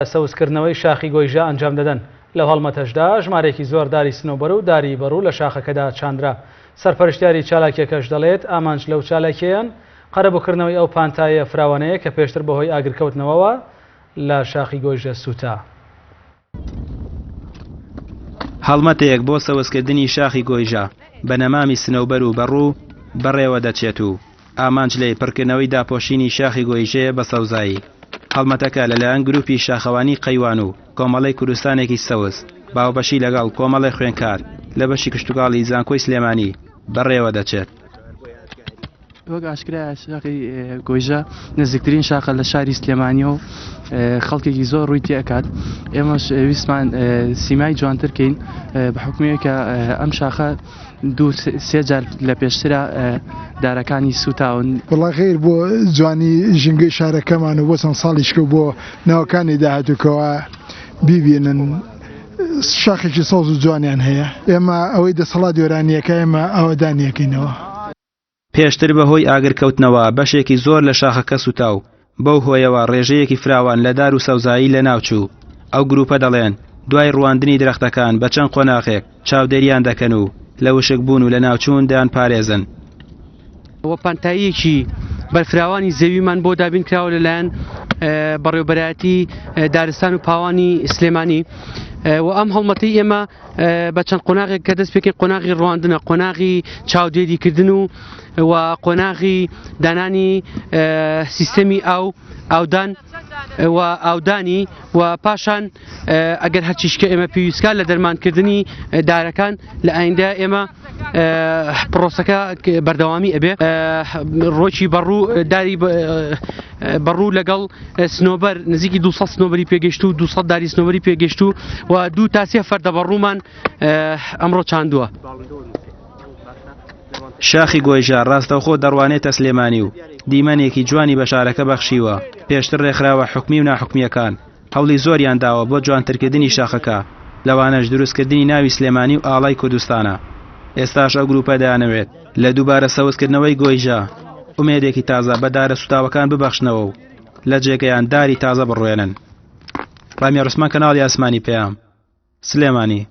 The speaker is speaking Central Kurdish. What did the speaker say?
سەوزکردنەوەی شاخی گۆیژە ئەنجام دەدەن. لەو هەڵمەتەشدا ژمارێکی زۆر داری سنووبەر و داری بەڕوو لە شاخەکەدا چاندرا. سەرپەرشتیاری چالاکیەکەش دەڵێت ئامانج لەو چالاکیەیان قەرەبووکردنەوەی ئەو پانتایە فراوانەیە کە پێشتر بەهۆی ئاگرکەوتنەوەوە لە شاخی گۆیژە سووتا. هەڵمەتێک بۆ سەوزکردنی شاخی گۆیژە بە نەمامی سنووبەر و بەڕوو بەڕێوە دەچێت و ئامانج لێ پڕکردنەوەی داپۆشینی شاخی گۆیژەیە بە سەوزایی. هەڵمەتەکە لەلایەن گروپی شاخەوانی قەیوان و کۆمەڵی کوردستانێکی سەوز باوبەشی لەگەڵ کۆمەڵی خوێنکار لە بەشی کشتتوگاڵی زانکۆی سلێمانی بەڕێوە دەچێت. وەک ئاشکرا شاخی گۆیژە نزیکترین شاخە لە شاری سلێمانی و خەڵکێکی زۆر ڕووی تێکات. ئێمەش ویستمان سیمای جوانترکەین بە حکومەیەکە ئەم شاخە دوو سێ جار لە پێشترە دارەکانی سوتاون. وڵای خێر بۆ جوانی ژینگەی شارەکەمان و بۆ چەند ساڵیشکە بۆ ناوەکانی داهاتووکەوە بیبینن شاخێکی سەوز و جوانیان هەیە. ئێمە ئەوەی دەسەڵاتی وێرانیەکە ئێمە ئەوەدانیەکەینەوە. پێشتر بەهۆی ئاگرکەوتنەوە بەشێکی زۆر لە شاخەکە سوتاو بەو هۆیەوە ڕێژەیەکی فراوان لە دار و سەوزایی لە ناوچوو. ئەو گروپە دەڵێن دوای ڕواندنی درەختەکان بە چەند قۆناغێک چاودێریان دەکەن و لە وشک بوون و لە ناوچوون دەیان پارێزن. ئەوە پانتاییەکی بەرفراوانی زەویمان بۆ دابین کراوە لەلایەن بەڕێوەبەرایەتی دارستان و پاوانی سلێمانی و ئەم هەڵمەتی ئێمە بە چەند قۆناغێک کە دەست پێکەین قۆناغی ڕواندنە، قۆناغی چاودێریکردن و قۆناغی دانانی سیستەمی ئاودان و ئاودانی و پاشان ئەگەر هەرچیشکە ئێمە پێویستکە لە دەرمانکردنی دارەکان لە ئایندە ئێمە پرۆسەکە بەردەوامی ئەبێ. ڕۆکی بەڕوو داری بەڕوو لەگەڵ سنووبەر نزیکی 200 سنووبەری پێگەشت و 200 داری سنووبەری پێگەشت و 2 تا 3 فەردە بەڕوومان ئەمڕۆ چاندووە. شاخی گۆیژە ڕاستەوخۆ دەڕوانێتە سلێمانی و دیمەنێکی جوانی بە شارەکە بەخشیوە. پێشتر ڕێکخراوە حکومی و ناحکومیەکان هەوڵی زۆریان داوە بۆ جوانترکردنی شاخەکە، لەوانەش دروستکردنی ناوی سلێمانی و ئاڵای کوردستانە. ئێستاش ئەو گروپە دەیانەوێت لە دووبارە سەوزکردنەوەی گۆیژە ئومێدێکی تازە بە دارە سوتاوەکان ببەخشنەوە و لە جێگەیان داری تازە بڕوێنن. ڕامی ڕوسمان کەناڵی ئاسمانی پێیام سلێمانی.